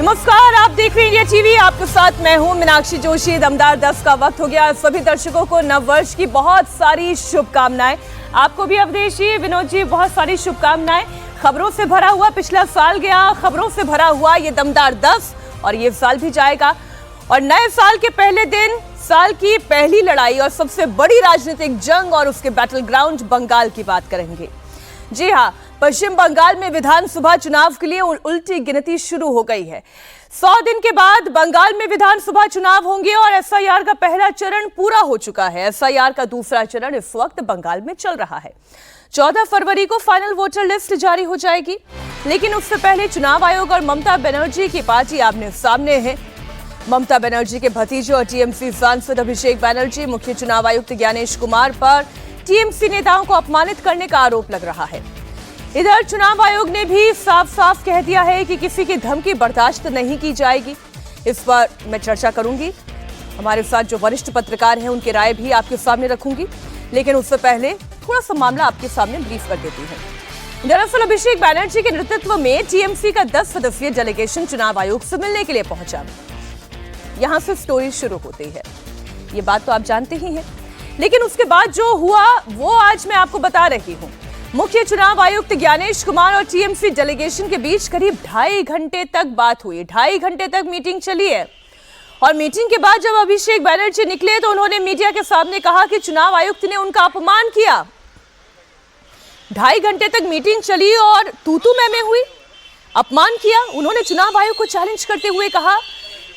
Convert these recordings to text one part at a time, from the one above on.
नमस्कार, आप देख रहे हैं इंडिया टीवी। आपके साथ मैं हूं मीनाक्षी जोशी। दमदार 10 का वक्त हो गया। सभी दर्शकों को नववर्ष की बहुत सारी शुभकामनाएं। आपको भी अवधेश जी, विनोद जी, बहुत सारी शुभकामनाएं। खबरों से भरा हुआ पिछला साल गया, खबरों से भरा हुआ ये दमदार 10 और ये साल भी जाएगा। और नए साल के पहले दिन साल की पहली लड़ाई और सबसे बड़ी राजनीतिक जंग और उसके बैटल ग्राउंड बंगाल की बात करेंगे। जी हाँ, पश्चिम बंगाल में विधानसभा चुनाव के लिए उल्टी गिनती शुरू हो गई है। 100 दिन के बाद बंगाल में विधानसभा चुनाव होंगे और एसआईआर का पहला चरण पूरा हो चुका है। एसआईआर का दूसरा चरण इस वक्त बंगाल में चल रहा है। 14 फरवरी को फाइनल वोटर लिस्ट जारी हो जाएगी, लेकिन उससे पहले चुनाव आयोग और ममता बनर्जी की पार्टी आमने सामने है। ममता बनर्जी के भतीजे और टीएमसी सांसद अभिषेक बनर्जी मुख्य चुनाव आयुक्त ज्ञानेश कुमार पर टीएमसी नेताओं को अपमानित करने का आरोप लग रहा है। इधर चुनाव आयोग ने भी साफ साफ कह दिया है कि किसी की धमकी बर्दाश्त नहीं की जाएगी। इस पर मैं चर्चा करूंगी। हमारे साथ जो वरिष्ठ पत्रकार हैं उनकी राय भी आपके सामने रखूंगी, लेकिन उससे पहले थोड़ा सा मामला आपके सामने ब्रीफ कर देती हूं। दरअसल अभिषेक बनर्जी के नेतृत्व में टीएमसी का 10 सदस्यीय डेलीगेशन चुनाव आयोग से मिलने के लिए पहुंचा। यहां से स्टोरी शुरू होती है, ये बात तो आप जानते ही हैं, लेकिन उसके बाद जो हुआ वो आज मैं आपको बता रही हूं। मुख्य चुनाव आयुक्त ज्ञानेश कुमार और टीएमसी डेलीगेशन के बीच करीब 2.5 घंटे तक बात हुई। 2.5 घंटे तक मीटिंग चली है और मीटिंग के बाद जब अभिषेक बनर्जी निकले तो उन्होंने मीडिया के सामने कहा कि चुनाव आयुक्त ने उनका अपमान किया। 2.5 घंटे तक मीटिंग चली और तू मैं हुई, अपमान किया। उन्होंने चुनाव आयोग को चैलेंज करते हुए कहा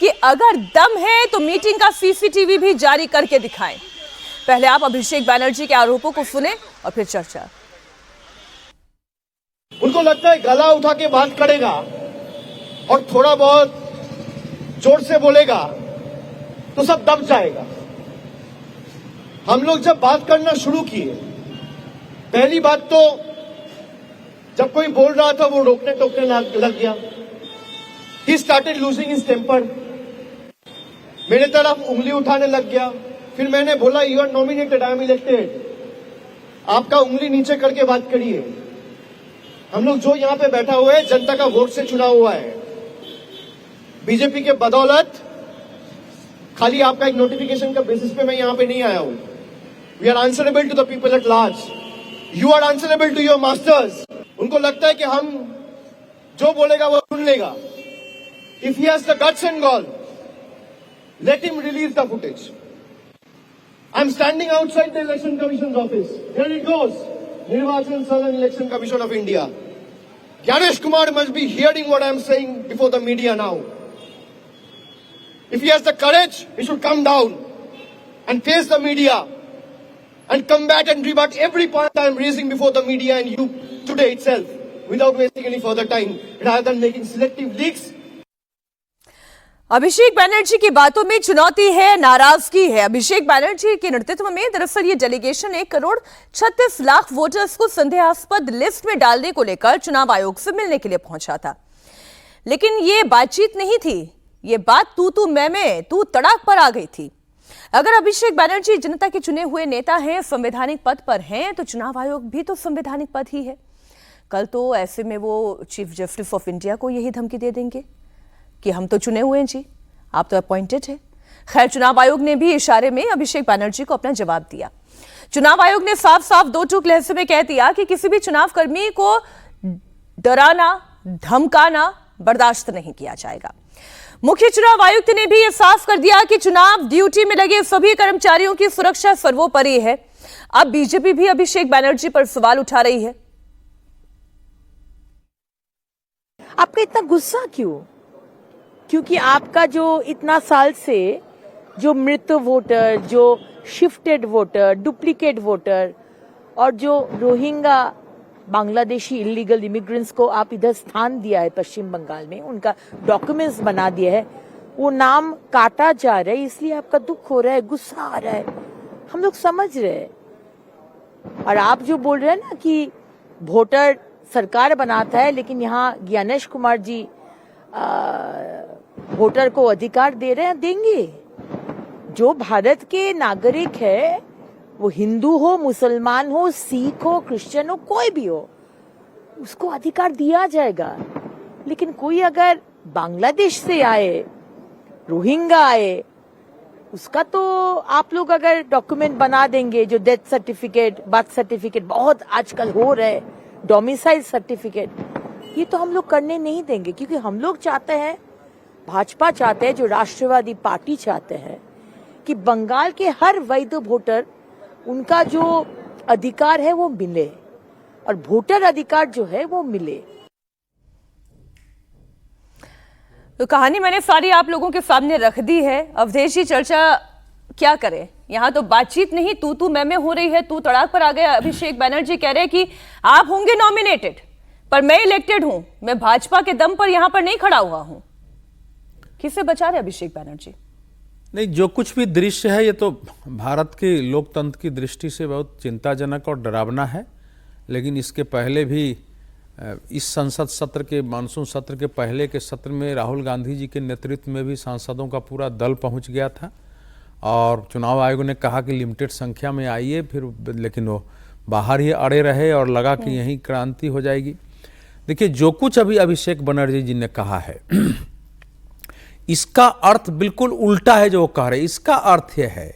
कि अगर दम है तो मीटिंग का सीसीटीवी भी जारी करके दिखाएं। पहले आप अभिषेक बनर्जी के आरोपों को सुने और फिर चर्चा। उनको लगता है गला उठा के बात करेगा और थोड़ा बहुत जोर से बोलेगा तो सब दब जाएगा। हम लोग जब बात करना शुरू किए, पहली बात तो जब कोई बोल रहा था वो रोकने टोकने लग गया। He started losing his temper, मेरे तरफ उंगली उठाने लग गया। फिर मैंने बोला, you are nominated, I am elected, आपका उंगली नीचे करके बात करिए। हम लोग जो यहाँ पे बैठा हुआ है जनता का वोट से चुना हुआ है। बीजेपी के बदौलत खाली आपका एक नोटिफिकेशन का बेसिस पे मैं यहाँ पे नहीं आया हूं। We are answerable to the people at large, you are answerable to your masters. उनको लगता है कि हम जो बोलेगा वो सुन लेगा। If he has the guts and gall, let him release the footage. I am standing outside the election commission office, here it goes. Nirvachan Southern Election Commission of India. Ganesh Kumar must be hearing what I am saying before the media now. If he has the courage, he should come down and face the media and combat and rebut every point I am raising before the media and you today itself, without wasting any further time, rather than making selective leaks. Abhishek Banerjee की बातों में चुनौती है, नाराजगी है। अभिषेक बनर्जी के नेतृत्व में दरअसल ये डेलीगेशन 1,36,00,000 वोटर्स को संदेहास्पद लिस्ट में डालने को लेकर चुनाव आयोग से मिलने के लिए पहुंचा था। लेकिन ये बातचीत नहीं थी, ये बात तू मैं तू तड़ाक पर आ गई थी। अगर अभिषेक बनर्जी जनता के चुने हुए नेता हैं, संवैधानिक पद पर हैं, तो चुनाव आयोग भी तो संवैधानिक पद ही है। कल तो ऐसे में वो चीफ जस्टिस ऑफ इंडिया को यही धमकी दे देंगे कि हम तो चुने हुए हैं जी, आप तो अपॉइंटेड हैं। खैर, चुनाव आयोग ने भी इशारे में अभिषेक बनर्जी को अपना जवाब दिया। चुनाव आयोग ने साफ साफ दो टूक लहजे में कह दिया कि किसी भी चुनाव कर्मी को डराना, धमकाना बर्दाश्त नहीं किया जाएगा। मुख्य चुनाव आयुक्त ने भी यह साफ कर दिया कि चुनाव ड्यूटी में लगे सभी कर्मचारियों की सुरक्षा सर्वोपरि है। अब बीजेपी भी अभिषेक बनर्जी पर सवाल उठा रही है। आपका इतना गुस्सा क्यों? क्योंकि आपका जो इतना साल से जो मृत वोटर, जो शिफ्टेड वोटर, डुप्लीकेट वोटर और जो रोहिंग्या बांग्लादेशी इलीगल इमिग्रेंट्स को आप इधर स्थान दिया है पश्चिम बंगाल में, उनका डॉक्यूमेंट्स बना दिया है, वो नाम काटा जा रहा है, इसलिए आपका दुख हो रहा है, गुस्सा आ रहा है। हम लोग समझ रहे हैं। और आप जो बोल रहे हैं ना कि वोटर सरकार बनाता है, लेकिन यहाँ ज्ञानेश कुमार जी वोटर को अधिकार दे रहे हैं, देंगे। जो भारत के नागरिक है, वो हिंदू हो, मुसलमान हो, सिख हो, क्रिश्चियन हो, कोई भी हो, उसको अधिकार दिया जाएगा। लेकिन कोई अगर बांग्लादेश से आए, रोहिंग्या आए, उसका तो आप लोग अगर डॉक्यूमेंट बना देंगे, जो डेथ सर्टिफिकेट, बर्थ सर्टिफिकेट बहुत आजकल हो रहे, डोमिसाइल सर्टिफिकेट, ये तो हम लोग करने नहीं देंगे, क्योंकि हम लोग चाहते हैं, भाजपा चाहते हैं, जो राष्ट्रवादी पार्टी चाहते हैं कि बंगाल के हर वैध वोटर, उनका जो अधिकार है वो मिले, और वोटर अधिकार जो है वो मिले। तो कहानी मैंने सारी आप लोगों के सामने रख दी है। अवधेश जी, चर्चा क्या करें? यहाँ तो बातचीत नहीं, तू मैं हो रही है, तू तड़ाक पर आ गया। अभिषेक बैनर्जी कह रहे हैं कि आप होंगे नॉमिनेटेड, पर मैं इलेक्टेड हूं, मैं भाजपा के दम पर यहां पर नहीं खड़ा हुआ हूं। किससे बचा रहे अभिषेक बैनर्जी? नहीं, जो कुछ भी दृश्य है ये तो भारत के लोकतंत्र की दृष्टि से बहुत चिंताजनक और डरावना है। लेकिन इसके पहले भी इस संसद सत्र के, मानसून सत्र के पहले के सत्र में राहुल गांधी जी के नेतृत्व में भी सांसदों का पूरा दल पहुंच गया था, और चुनाव आयोग ने कहा कि लिमिटेड संख्या में आइए, फिर लेकिन वो बाहर ही अड़े रहे और लगा कि यहीं क्रांति हो जाएगी। देखिए, जो कुछ अभी अभिषेक बनर्जी जी ने कहा है इसका अर्थ बिल्कुल उल्टा है जो वो कह रहे हैं। इसका अर्थ यह है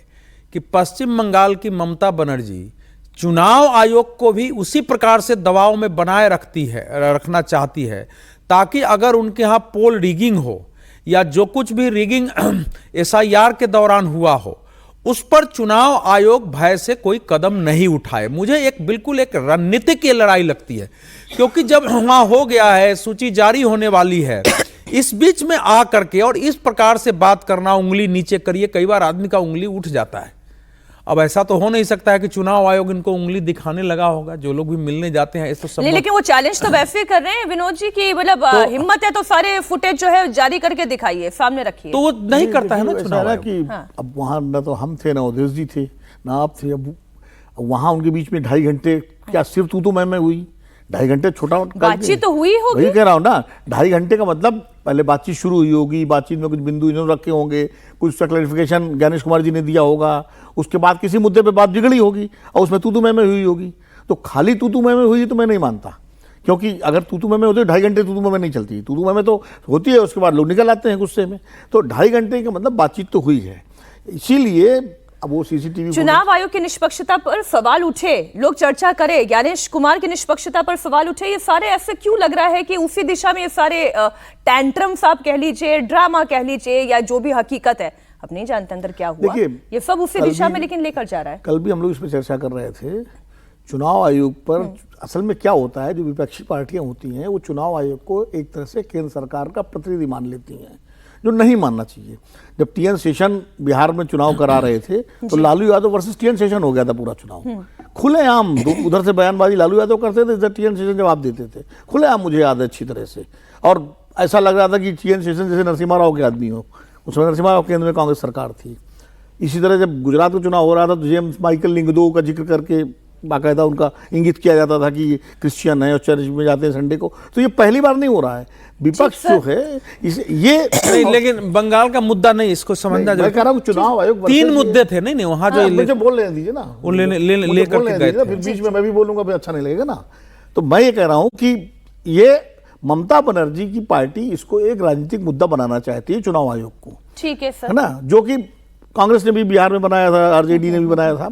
कि पश्चिम बंगाल की ममता बनर्जी चुनाव आयोग को भी उसी प्रकार से दबाव में बनाए रखना चाहती है, ताकि अगर उनके यहाँ पोल रिगिंग हो या जो कुछ भी रिगिंग SIR के दौरान हुआ हो, उस पर चुनाव आयोग भय से कोई कदम नहीं उठाए। मुझे बिल्कुल एक रणनीतिक ये लड़ाई लगती है, क्योंकि जब वहां हो गया है, सूची जारी होने वाली है, इस बीच में आ करके और इस प्रकार से बात करना, उंगली नीचे करिए, कई बार आदमी का उंगली उठ जाता है। अब ऐसा तो हो नहीं सकता है कि चुनाव आयोग इनको उंगली दिखाने लगा होगा, जो लोग भी मिलने जाते हैं इस तो लेकिन वो चैलेंज तो वैसे कर रहे हैं विनोद जी की, मतलब हिम्मत है तो सारे फुटेज जो है जारी करके दिखाइए, सामने रखिए। तो वो नहीं करता है ना चुनाव आयोग। कि अब वहां न तो हम थे, ना अवधेश जी थे, ना आप थे। अब वहां उनके बीच में 2.5 घंटे क्या सिर्फ तू मैं हुई? 2.5 घंटे छोटा बातचीत तो हुई होगी। वही कह रहा हूँ ना, 2.5 घंटे का मतलब पहले बातचीत शुरू हुई होगी, बातचीत में कुछ बिंदु इन्होंने रखे होंगे, कुछ का क्लैरिफिकेशन ज्ञानेश कुमार जी ने दिया होगा, उसके बाद किसी मुद्दे पे बात बिगड़ी होगी और उसमें तू मैं हुई होगी। तो खाली तू मैं हुई तो मैं नहीं मानता, क्योंकि अगर तू मैं होती 2.5 घंटे तू मैं नहीं चलती। तू मैं तो होती है, उसके बाद लोग निकल आते हैं गुस्से में। तो 2.5 घंटे का मतलब बातचीत तो हुई है। इसीलिए अब वो CCTV, चुनाव आयोग की निष्पक्षता पर सवाल उठे, लोग चर्चा करें, ज्ञानेश कुमार की निष्पक्षता पर सवाल उठे, ये सारे ऐसे क्यों लग रहा है कि उसी दिशा में ये सारे टैंट्रम्स आप कह लीजिए, ड्रामा कह लीजिए, या जो भी हकीकत है, अब नहीं जानते अंदर क्या हुआ, ये सब उसी दिशा में लेकिन लेकर जा रहा है। कल भी हम लोग इस पर चर्चा कर रहे थे। चुनाव आयोग पर असल में क्या होता है, जो विपक्षी पार्टियां होती हैं वो चुनाव आयोग को एक तरह से केंद्र सरकार का प्रतिनिधि मान लेती हैं, जो नहीं मानना चाहिए। जब TN शेषन बिहार में चुनाव करा रहे थे तो लालू यादव वर्सेस TN शेषन हो गया था पूरा चुनाव, खुलेआम। उधर से बयानबाजी लालू यादव करते थे, इधर TN शेषन जवाब देते थे, खुलेआम, मुझे याद है अच्छी तरह से। और ऐसा लग रहा था कि TN शेषन जैसे नरसिम्हा राव के आदमी हो, उसमें नरसिम्हा राव केंद्र में कांग्रेस सरकार थी। इसी तरह जब गुजरात में चुनाव हो रहा था तो जेम्स माइकल लिंगदो का जिक्र करके बाकायदा उनका इंगित किया जाता था कि क्रिश्चियन है और चर्च में जाते हैं संडे को। तो ये पहली बार नहीं हो रहा है। विपक्ष जो है ये नहीं, लेकिन बंगाल का मुद्दा नहीं, इसको समझना मैं कह रहा हूँ चुनाव आयोग 3 मुद्दे थे। नहीं वहाँ जो मुझे बोल लेने दीजिए ना, वो लेकर के गए थे, फिर बीच में मैं भी बोलूंगा, फिर अच्छा नहीं लगेगा ना। तो मैं ये कह रहा हूँ कि ये ममता बनर्जी की पार्टी इसको एक राजनीतिक मुद्दा बनाना चाहती है चुनाव आयोग को, ठीक है सर, है ना, जो कि कांग्रेस ने भी बिहार में बनाया था, RJD ने भी बनाया था।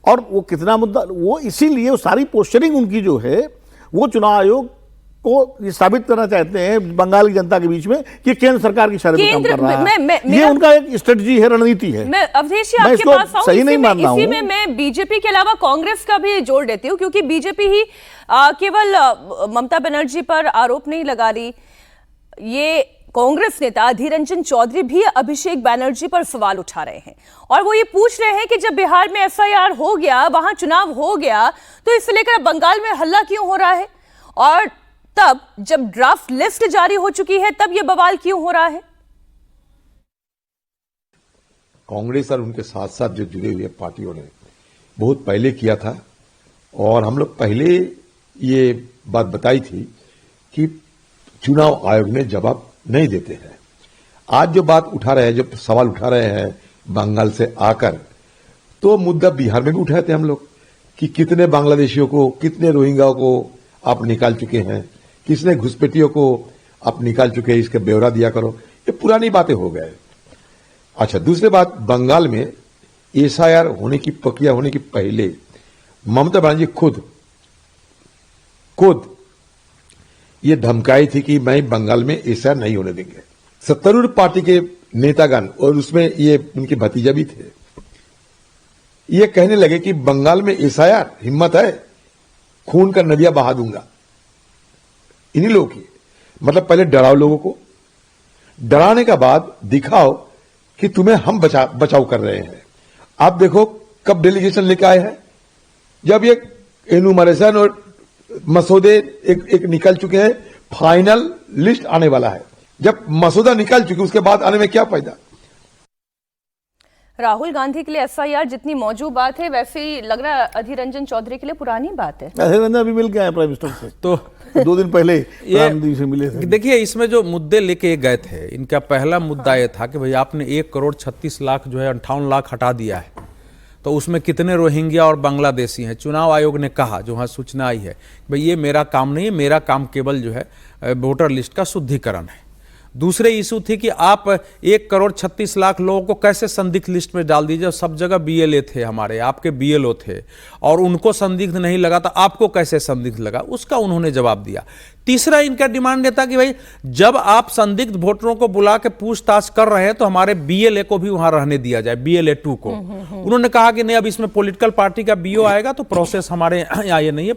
और वो कितना मुद्दा, वो इसीलिए वो सारी पोस्टरिंग उनकी जो है वो चुनाव आयोग को ये साबित करना चाहते हैं बंगाल की जनता के बीच में कि केंद्र सरकार की शर्त काम कर रहा है। ये उनका एक स्ट्रेटजी है, रणनीति है। मैं अवधेश जी आपके पास आऊं, इसी में मैं बीजेपी के अलावा कांग्रेस का भी जोड़ देती हूँ, क्योंकि बीजेपी ही केवल ममता बनर्जी पर आरोप नहीं लगा रही, ये कांग्रेस नेता अधीर रंजन चौधरी भी अभिषेक बैनर्जी पर सवाल उठा रहे हैं, और वो ये पूछ रहे हैं कि जब बिहार में FIR हो गया, वहां चुनाव हो गया, तो इसे लेकर बंगाल में हल्ला क्यों हो रहा है, और तब जब ड्राफ्ट लिस्ट जारी हो चुकी है तब ये बवाल क्यों हो रहा है। कांग्रेस और उनके साथ साथ जो जुड़े हुए पार्टियों ने बहुत पहले किया था, और हम लोग पहले ये बात बताई थी कि चुनाव आयोग ने जवाब नहीं देते हैं। आज जो बात उठा रहे हैं, जो सवाल उठा रहे हैं बंगाल से आकर, तो मुद्दा बिहार में भी उठाए थे हम लोग कि कितने बांग्लादेशियों को, कितने रोहिंग्याओं को आप निकाल चुके हैं, किसने घुसपैठियों को आप निकाल चुके हैं, इसका ब्यौरा दिया करो। ये पुरानी बातें हो गए। अच्छा, दूसरी बात, बंगाल में एसआईआर होने की प्रक्रिया होने की पहले ममता बनर्जी खुद ये धमकाई थी कि मैं बंगाल में एसआईआर नहीं होने देंगे। सत्तारूढ़ पार्टी के नेतागण और उसमें ये उनके भतीजा भी थे, ये कहने लगे कि बंगाल में एसआईआर, हिम्मत है, खून का नदियां बहा दूंगा। इन्हीं लोगों की, मतलब पहले डराओ लोगों को, डराने का बाद दिखाओ कि तुम्हें हम बचाव कर रहे हैं। आप देखो कब डेलीगेशन लेके आए हैं, जब ये एनुमरेशन और मसौदे एक निकल चुके हैं, फाइनल लिस्ट आने वाला है। जब मसौदा निकल चुके उसके बाद आने में क्या फायदा। राहुल गांधी के लिए एसआईआर जितनी मौजूद बात है, वैसे ही लग रहा है अधीर रंजन चौधरी के लिए पुरानी बात है। अधीर रंजन अभी मिल के आए प्राइम मिनिस्टर से, तो 2 दिन पहले प्रधानमंत्री से मिले थे। देखिए, इसमें जो मुद्दे लेके गए थे, इनका पहला मुद्दा यह था कि भाई आपने 1,36,00,000 जो है 58 लाख हटा दिया है, तो उसमें कितने रोहिंग्या और बांग्लादेशी हैं। चुनाव आयोग ने कहा, जो वहाँ सूचना आई है, भाई ये मेरा काम नहीं है, मेरा काम केवल जो है वोटर लिस्ट का शुद्धिकरण है। दूसरे इशू थी कि आप 1,36,00,000 लोगों को कैसे संदिग्ध लिस्ट में डाल दीजिए। सब जगह बीएलए थे, हमारे आपके बीएलओ थे, और उनको संदिग्ध नहीं लगा, तो आपको कैसे संदिग्ध लगा, उसका उन्होंने जवाब दिया। तीसरा इनका डिमांड था कि भाई जब आप संदिग्ध वोटरों को बुला के पूछताछ कर रहे हैं तो हमारे बीएलए को भी वहां रहने दिया जाए, BLA 2 को। उन्होंने कहा कि नहीं, अब इसमें पॉलिटिकल पार्टी का बीओ आएगा तो प्रोसेस हमारे यहाँ ये नहीं है,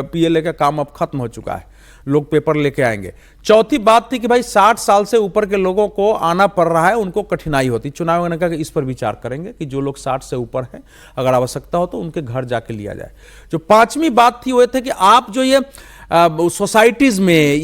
PLA का काम अब खत्म हो चुका है, लोग पेपर लेके आएंगे। चौथी बात थी कि भाई 60 साल से ऊपर के लोगों को आना पड़ रहा है, उनको कठिनाई होती। चुनाव आयोग ने कहा कि इस पर विचार करेंगे कि जो लोग 60 से ऊपर हैं, अगर आवश्यकता हो तो उनके घर जाके लिया जाए। जो पांचवी बात थी वो थे कि आप जो ये सोसाइटीज में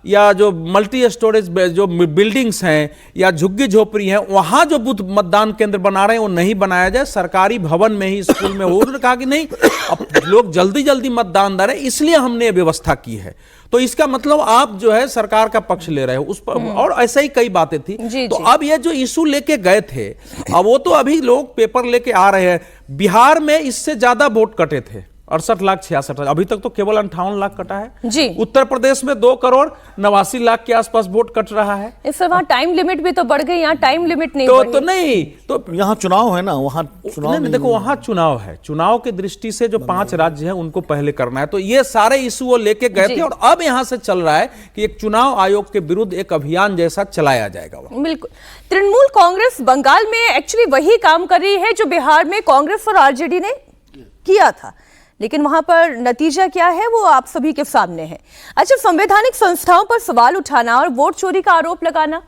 या जो मल्टी स्टोरेज जो बिल्डिंग्स हैं या झुग्गी झोपड़ी हैं, वहां जो बूथ मतदान केंद्र बना रहे हैं वो नहीं बनाया जाए, सरकारी भवन में ही, स्कूल में हो। उन्होंने कहा कि नहीं, अब लोग जल्दी जल्दी मतदान दे रहे हैं, इसलिए हमने व्यवस्था की है। तो इसका मतलब आप जो है सरकार का पक्ष ले रहे हो उस पर, और ऐसा ही कई बातें थी। तो अब ये जो इशू लेके गए थे, अब वो तो अभी लोग पेपर लेके आ रहे हैं। बिहार में इससे ज्यादा वोट कटे थे, 68,66,000। अभी तक तो केवल 58 लाख कटा है जी। उत्तर प्रदेश में 2,89,00,000 के आसपास वोट कट रहा है। इस वहाँ टाइम लिमिट भी तो बढ़ गई, यहाँ टाइम लिमिट नहीं तो नहीं, तो यहाँ चुनाव है ना, वहाँ चुनाव नहीं, देखो वहाँ चुनाव है, चुनाव की दृष्टि से जो 5 राज्य हैं उनको पहले करना है। तो ये सारे इशू वो लेके गए थे, और अब यहाँ से चल रहा है कि एक चुनाव आयोग के विरुद्ध एक अभियान जैसा चलाया जाएगा। बिल्कुल। तृणमूल कांग्रेस बंगाल में एक्चुअली वही काम कर रही है जो बिहार में कांग्रेस और आरजेडी ने किया था, लेकिन वहां पर नतीजा क्या है वो आप सभी के सामने है। अच्छा, संवैधानिक संस्थाओं पर सवाल उठाना और वोट चोरी का आरोप लगाना।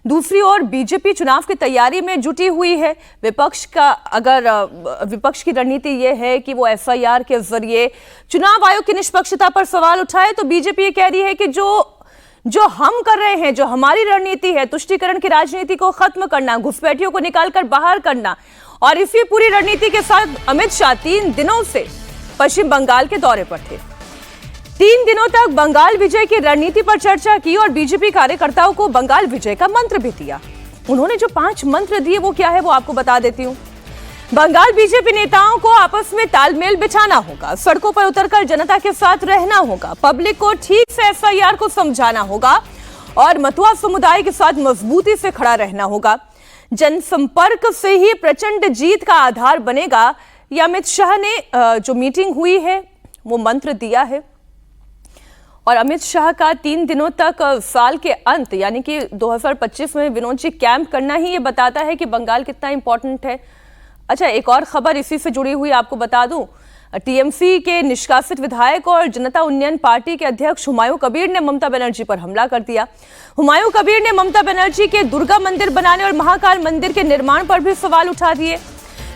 दूसरी ओर बीजेपी चुनाव की तैयारी में जुटी हुई है। विपक्ष की रणनीति यह है कि वो एफआईआर के जरिए चुनाव आयोग की निष्पक्षता पर सवाल उठाए, तो बीजेपी ये कह रही है कि जो हम कर रहे हैं, जो हमारी रणनीति है, तुष्टीकरण की राजनीति को खत्म करना, घुसपैठियों को निकालकर बाहर करना। और इसी पूरी रणनीति के साथ अमित शाह 3 दिनों से पश्चिम बंगाल के दौरे पर थे। 3 दिनों तक बंगाल विजय की रणनीति पर चर्चा की और बीजेपी कार्यकर्ताओं को बंगाल विजय का मंत्र भी दिया। उन्होंने जो 5 मंत्र दिए वो क्या है वो आपको बता देती हूं। बंगाल बीजेपी नेताओं को आपस में तालमेल बिठाना होगा, सड़कों पर उतरकर जनता के साथ रहना होगा, पब्लिक को ठीक से एफआईआर को समझाना होगा और मतुआ समुदाय के साथ मजबूती से खड़ा रहना होगा। जनसंपर्क से ही प्रचंड जीत का आधार बनेगा। यह अमित शाह ने जो मीटिंग हुई है वो मंत्र दिया है। और अमित शाह का 3 दिनों तक साल के अंत यानी कि 2025 में विनोद जी कैंप करना ही ये बताता है कि बंगाल कितना इंपॉर्टेंट है। अच्छा, एक और खबर इसी से जुड़ी हुई आपको बता दूं, टीएमसी के निष्कासित विधायक और जनता उन्नयन पार्टी के अध्यक्ष हुमायूं कबीर ने ममता बनर्जी पर हमला कर दिया। हुमायूं कबीर ने ममता बनर्जी के दुर्गा मंदिर बनाने और महाकाल मंदिर के निर्माण पर भी सवाल उठा दिए।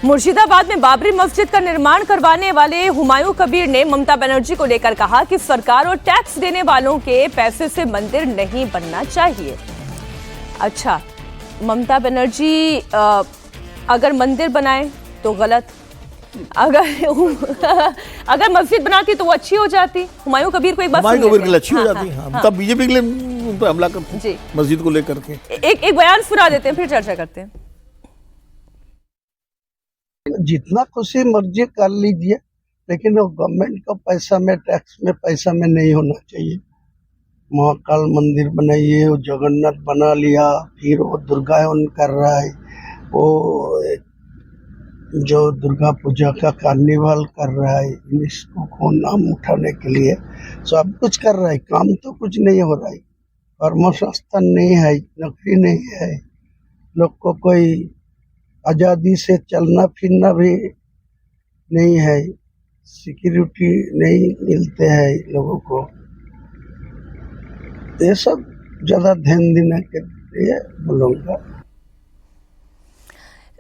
मुर्शिदाबाद में बाबरी मस्जिद का निर्माण करवाने वाले हुमायूं कबीर ने ममता बनर्जी को लेकर कहा कि सरकार और टैक्स देने वालों के पैसे से मंदिर नहीं बनना चाहिए। अच्छा, ममता बनर्जी अगर मंदिर बनाए तो गलत, अगर मस्जिद बनाती तो वो अच्छी हो जाती। हुमायूं कबीर को एक बात हुमायूं कबीर के लिए अच्छी हो जाती है, तब बीजेपी के लिए उन पर हमला करते हैं मस्जिद को लेकर के। एक बयान सुना देते हैं फिर चर्चा करते हैं। जितना खुशी मर्जी कर लीजिए, लेकिन वो गवर्नमेंट का पैसा में, टैक्स में, पैसा में नहीं होना चाहिए। महाकाल मंदिर बनाइए, वो जगन्नाथ बना लिया, फिर वो दुर्गावन कर रहा है, वो जो दुर्गा पूजा का कार्निवल कर रहा है, इसको को नाम उठाने के लिए सब कुछ कर रहा है। काम तो कुछ नहीं हो रहा है, कर्मसंस्थान नहीं है, नौकरी नहीं है, लोग को कोई आजादी से चलना फिरना भी नहीं है, सिक्योरिटी नहीं मिलते हैं लोगों को। ये सब ज्यादा ध्यान देने के लिए बोलूँगा।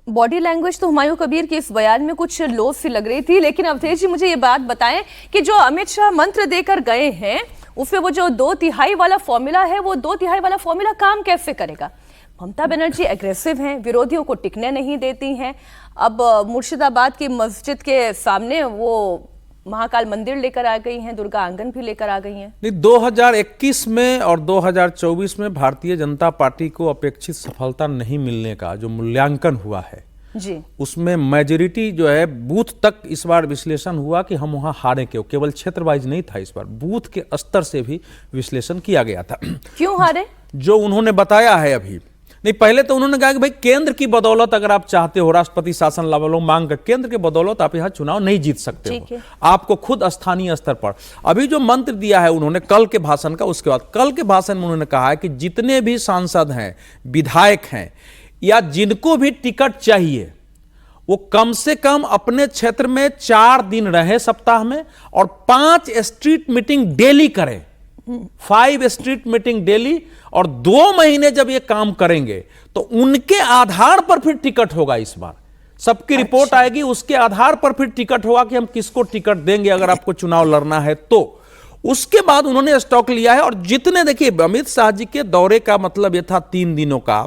बॉडी लैंग्वेज तो हुमायूं कबीर की इस बयान में कुछ लो सी लग रही थी, लेकिन अवधेश जी मुझे ये बात बताएं कि जो अमित शाह मंत्र देकर गए हैं उसमें वो जो 2/3 वाला फॉर्मूला है, वो 2/3 वाला फॉर्मूला काम कैसे करेगा? ममता बनर्जी एग्रेसिव हैं, विरोधियों को टिकने नहीं देती हैं। अब मुर्शिदाबाद की मस्जिद के सामने वो महाकाल मंदिर लेकर आ गई हैं, दुर्गा आंगन भी लेकर आ गई हैं। नहीं, 2021 में और 2024 में भारतीय जनता पार्टी को अपेक्षित सफलता नहीं मिलने का जो मूल्यांकन हुआ है जी, उसमें मेजोरिटी जो है बूथ तक इस बार विश्लेषण हुआ कि हम वहां हारे क्यों। केवल क्षेत्र वाइज नहीं था, इस बार बूथ के स्तर से भी विश्लेषण किया गया था। क्यों हारे? जो उन्होंने बताया है अभी नहीं, पहले तो उन्होंने कहा कि भाई केंद्र की बदौलत अगर आप चाहते हो राष्ट्रपति शासन लाभ मांग कर, केंद्र के बदौलत आप यहां चुनाव नहीं जीत सकते हो, आपको खुद स्थानीय स्तर पर। अभी जो मंत्र दिया है उन्होंने कल के भाषण का, उसके बाद कल के भाषण में उन्होंने कहा है कि जितने भी सांसद हैं, विधायक हैं, या जिनको भी टिकट चाहिए वो कम से कम अपने क्षेत्र में 4 दिन रहे सप्ताह में और 5 स्ट्रीट मीटिंग डेली करें, 5 स्ट्रीट मीटिंग डेली, और 2 महीने जब ये काम करेंगे तो उनके आधार पर फिर टिकट होगा। इस बार सबकी रिपोर्ट आएगी, उसके आधार पर फिर टिकट होगा कि हम किसको टिकट देंगे अगर आपको चुनाव लड़ना है तो। उसके बाद उन्होंने स्टॉक लिया है, और जितने, देखिए अमित शाह जी के दौरे का मतलब यह था 3 दिनों का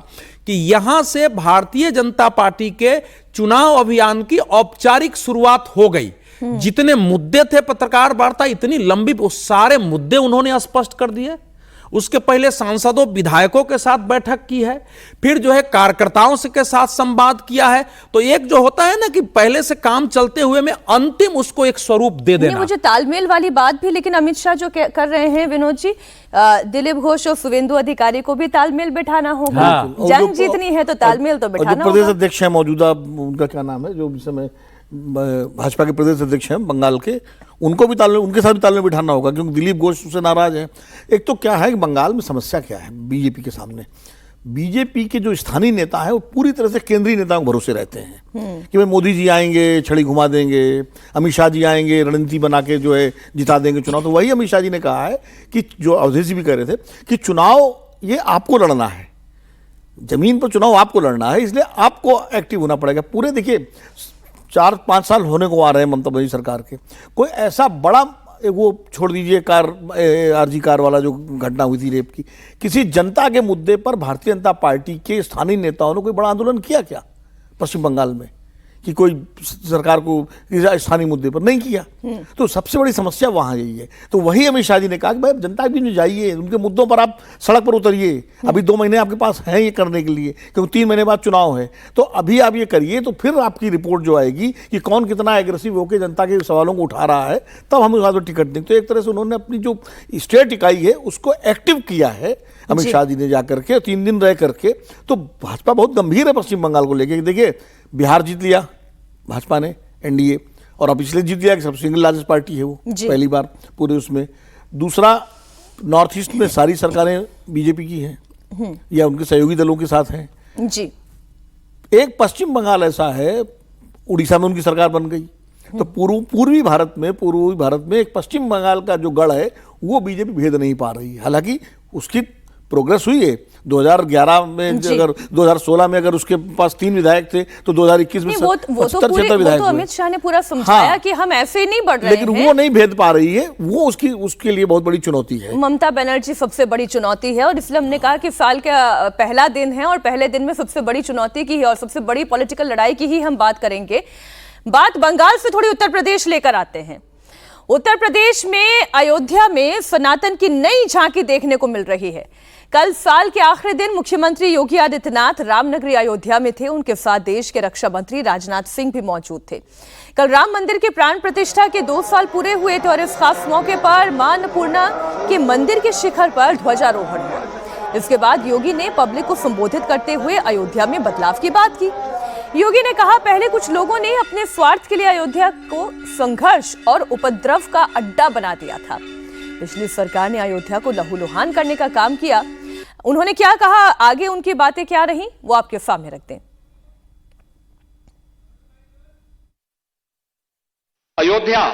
कि यहां से भारतीय जनता पार्टी के चुनाव अभियान की औपचारिक शुरुआत हो गई। जितने मुद्दे थे, पत्रकार वार्ता इतनी लंबी, वो सारे मुद्दे उन्होंने स्पष्ट कर दिए। उसके पहले सांसदों विधायकों के साथ बैठक की है, फिर जो है कार्यकर्ताओं से के साथ संवाद किया है। तो एक जो होता है ना कि पहले से काम चलते हुए में अंतिम उसको एक स्वरूप दे देना। मुझे तालमेल वाली बात भी, लेकिन अमित शाह जो कर रहे हैं विनोद जी, दिलीप घोष और शुभेंदु अधिकारी को भी तालमेल बिठाना होगा। जंग जीतनी है तो तालमेल तो बिठाना होगा। प्रदेश अध्यक्ष है मौजूदा, उनका क्या नाम है, जो इस समय भाजपा के प्रदेश अध्यक्ष हैं बंगाल के, उनको भी तालमेल, उनके साथ भी तालमेल बिठाना होगा, क्योंकि दिलीप घोष उससे नाराज हैं। एक तो क्या है कि बंगाल में समस्या क्या है बीजेपी के सामने, बीजेपी के जो स्थानीय नेता है वो पूरी तरह से केंद्रीय नेताओं के भरोसे रहते हैं कि भाई मोदी जी आएंगे, छड़ी घुमा देंगे, अमित शाह जी आएंगे, रणनीति बना के जो है जिता देंगे चुनाव। तो वही अमित शाह जी ने कहा है कि जो अवधेश जी भी कह रहे थे कि चुनाव ये आपको लड़ना है, जमीन पर चुनाव आपको लड़ना है, इसलिए आपको एक्टिव होना पड़ेगा। पूरे देखिए 4-5 साल होने को आ रहे हैं ममता बनर्जी सरकार के, कोई ऐसा बड़ा, वो छोड़ दीजिए आरजी कार वाला जो घटना हुई थी रेप की, किसी जनता के मुद्दे पर भारतीय जनता पार्टी के स्थानीय नेताओं ने कोई बड़ा आंदोलन किया क्या पश्चिम बंगाल में, कि कोई सरकार को स्थानीय मुद्दे पर नहीं किया? तो सबसे बड़ी समस्या वहां यही है। तो वही अमित शाह जी ने कहा कि भाई जनता भी नहीं, जाइए उनके मुद्दों पर, आप सड़क पर उतरिए। अभी 2 महीने आपके पास हैं ये करने के लिए, क्योंकि 3 महीने बाद चुनाव है, तो अभी आप ये करिए, तो फिर आपकी रिपोर्ट जो आएगी कि कौन कितना एग्रेसिव होकर जनता के सवालों को उठा रहा है, तब हम उसको टिकट देंगे। तो एक तरह से उन्होंने अपनी जो स्टेट इकाई है उसको एक्टिव किया है अमित शाह जी ने जाकर के 3 दिन रह करके। तो भाजपा बहुत गंभीर है पश्चिम बंगाल को लेकर। देखिए बिहार जीत लिया भाजपा ने, एनडीए, और अब पिछले जीत लिया कि सब सिंगल लार्जेस्ट पार्टी है वो, पहली बार पूरे उसमें। दूसरा, नॉर्थ ईस्ट में सारी सरकारें बीजेपी की हैं या उनके सहयोगी दलों के साथ हैं जी। एक पश्चिम बंगाल ऐसा है, उड़ीसा में उनकी सरकार बन गई, तो पूर्वी भारत में एक पश्चिम बंगाल का जो गढ़ है वो बीजेपी भेद नहीं पा रही। हालांकि उसकी प्रोग्रेस हुई है। 2011 में अगर 2016 में अगर उसके पास 3 विधायक थे तो 2021 में 70 विधायक। तो अमित शाह ने पूरा समझाया कि हम ऐसे ही नहीं बढ़ रहे हैं, लेकिन वो नहीं भेद पा रही है, वो उसके लिए बहुत बड़ी चुनौती है। ममता बनर्जी सबसे बड़ी चुनौती है, और इसलिए हमने कहा कि साल का पहला दिन है और पहले दिन में सबसे बड़ी चुनौती की ही और सबसे बड़ी पॉलिटिकल लड़ाई की ही हम बात करेंगे। बात बंगाल से थोड़ी उत्तर प्रदेश लेकर आते हैं। उत्तर प्रदेश में अयोध्या में सनातन की नई झांकी देखने को मिल रही है। कल साल के आखिरी दिन मुख्यमंत्री योगी आदित्यनाथ रामनगरी अयोध्या में थे। उनके साथ देश के रक्षा मंत्री राजनाथ सिंह भी मौजूद थे। कल राम मंदिर के प्राण प्रतिष्ठा के 2 साल पूरे हुए थे और इस खास मौके पर मां अन्नपूर्णा के मंदिर के शिखर पर ध्वजारोहण हुआ। इसके बाद योगी ने पब्लिक को संबोधित करते हुए अयोध्या में बदलाव की बात की। योगी ने कहा, पहले कुछ लोगों ने अपने स्वार्थ के लिए अयोध्या को संघर्ष और उपद्रव का अड्डा बना दिया था। पिछली सरकार ने अयोध्या को लहूलुहान करने का काम किया। उन्होंने क्या कहा, आगे उनकी बातें क्या रही, वो आपके सामने रखते हैं। अयोध्या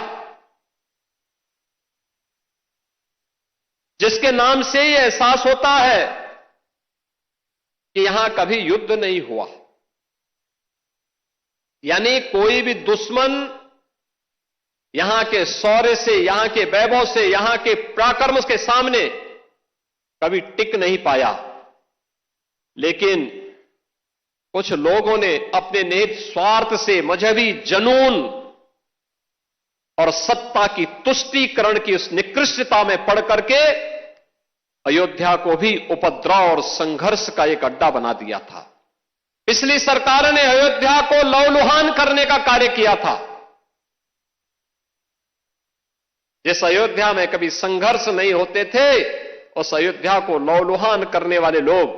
जिसके नाम से यह एहसास होता है कि यहां कभी युद्ध नहीं हुआ, यानी कोई भी दुश्मन यहां के शौर्य से, यहां के वैभव से, यहां के पराक्रम के सामने कभी टिक नहीं पाया। लेकिन कुछ लोगों ने अपने निहित स्वार्थ से, मजहबी जनून और सत्ता की तुष्टीकरण की उस निकृष्टता में पड़ करके अयोध्या को भी उपद्रव और संघर्ष का एक अड्डा बना दिया था। पिछली सरकार ने अयोध्या को लहूलुहान करने का कार्य किया था। जिस अयोध्या में कभी संघर्ष नहीं होते थे, उस अयोध्या को लहूलुहान करने वाले लोग,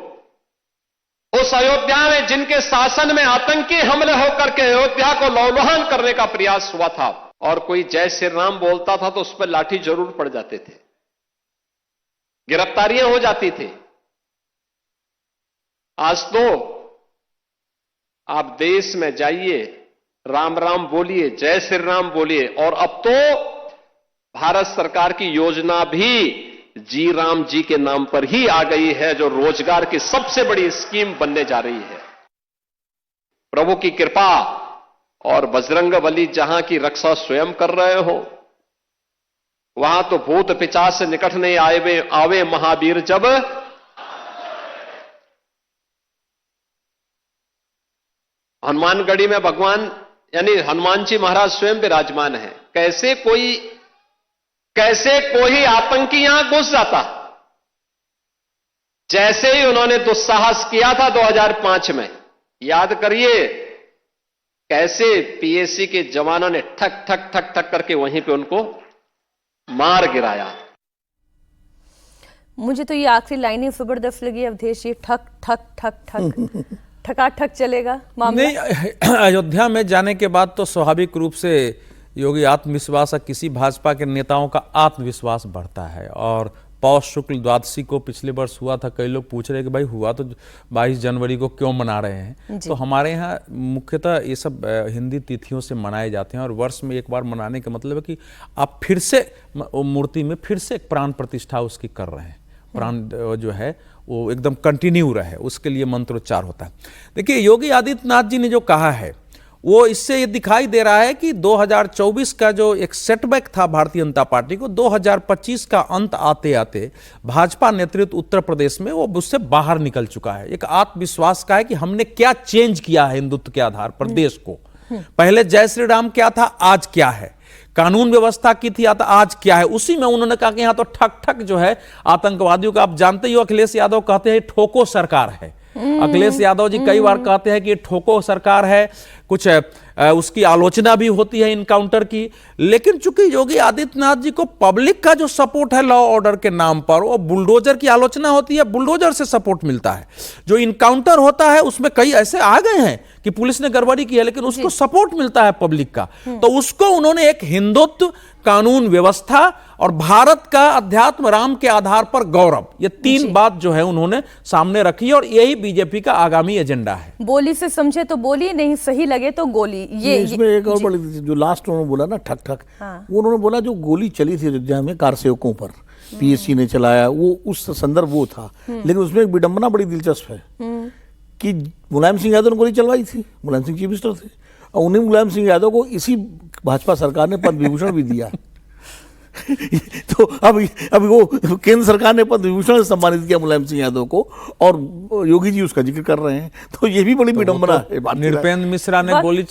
उस अयोध्या में जिनके शासन में आतंकी हमले होकर के अयोध्या को लहूलुहान करने का प्रयास हुआ था, और कोई जय श्री राम बोलता था तो उस पर लाठी जरूर पड़ जाते थे, गिरफ्तारियां हो जाती थी। आज तो आप देश में जाइए, राम राम बोलिए, जय श्री राम बोलिए, और अब तो भारत सरकार की योजना भी जी राम जी के नाम पर ही आ गई है, जो रोजगार की सबसे बड़ी स्कीम बनने जा रही है। प्रभु की कृपा और बजरंगबली जहां की रक्षा स्वयं कर रहे हो, वहां तो भूत पिशाच से निकट नहीं आवे महावीर जब। हनुमानगढ़ी में भगवान यानी हनुमान जी महाराज स्वयं विराजमान है। कैसे कोई आतंकी यहां घुस जाता, जैसे ही उन्होंने दुस्साहस किया था 2005 में, याद करिए कैसे पीएसी के जवानों ने ठक ठक ठक ठक करके वहीं पे उनको मार गिराया। मुझे तो ये आखिरी लाइनें जबरदस्त लगी अवधेश, ये ठक ठक ठक ठक ठकाठक चलेगा मामला। नहीं, अयोध्या में जाने के बाद तो स्वाभाविक रूप से योगी आत्मविश्वास, किसी भाजपा के नेताओं का आत्मविश्वास बढ़ता है। और पौष शुक्ल द्वादशी को पिछले वर्ष हुआ था, कई लोग पूछ रहे हैं कि भाई हुआ तो 22 जनवरी को क्यों मना रहे हैं। तो हमारे यहाँ मुख्यतः ये सब हिंदी तिथियों से मनाए जाते हैं, और वर्ष में एक बार मनाने का मतलब है कि आप फिर से मूर्ति में फिर से एक प्राण प्रतिष्ठा उसकी कर रहे हैं। प्राण जो है वो एकदम कंटिन्यू रहे, उसके लिए मंत्रोच्चार होता है। देखिए, योगी आदित्यनाथ जी ने जो कहा है वो इससे ये दिखाई दे रहा है कि 2024 का जो एक सेटबैक था भारतीय जनता पार्टी को, 2025 का अंत आते आते भाजपा नेतृत्व उत्तर प्रदेश में वो उससे बाहर निकल चुका है। एक आत्मविश्वास का है कि हमने क्या चेंज किया है हिंदुत्व के आधार पर देश को। पहले जय श्री राम क्या था, आज क्या है, कानून व्यवस्था की थी आज क्या है। उसी में उन्होंने कहा कि यहाँ तो ठक ठक जो है आतंकवादियों का, आप जानते ही हो अखिलेश यादव कहते हैं ठोको सरकार है। अखिलेश यादव जी कई बार कहते हैं कि ये ठोको सरकार है, कुछ उसकी आलोचना भी होती है इनकाउंटर की। लेकिन चूंकि योगी आदित्यनाथ जी को पब्लिक का जो सपोर्ट है लॉ ऑर्डर के नाम पर, वो बुलडोजर की आलोचना होती है, बुलडोजर से सपोर्ट मिलता है। जो इनकाउंटर होता है उसमें कई ऐसे आ गए हैं कि पुलिस ने गड़बड़ी की है, लेकिन उसको सपोर्ट मिलता है पब्लिक का। तो उसको उन्होंने एक हिंदुत्व, कानून व्यवस्था और भारत का अध्यात्म राम के आधार पर गौरव, ये 3 बात जो है उन्होंने सामने रखी, और यही बीजेपी का आगामी एजेंडा है। बोली से समझे तो बोली, नहीं सही लगे तो गोली। ये इसमें एक और बड़ी जो लास्ट उन्होंने बोला ना ठक ठक, वो उन्होंने बोला जो गोली चली थी अयोध्या में कार सेवकों पर, पीएससी ने चलाया, वो उस संदर्भ वो था। लेकिन उसमें एक विडंबना बड़ी दिलचस्प है कि मुलायम सिंह यादव ने गोली चलवाई थी, मुलायम सिंह चीफ मिनिस्टर थे, और उन्हीं मुलायम सिंह यादव को इसी भाजपा सरकार ने पद्म विभूषण भी दिया। तो अब वो केंद्र सरकार ने पद्म विभूषण से सम्मानित किया मुलायम सिंह यादव को, और योगी जी उसका जिक्र कर रहे हैं। तो ये भी बड़ी विडंबना है। नृपेंद्र मिश्रा ने गोली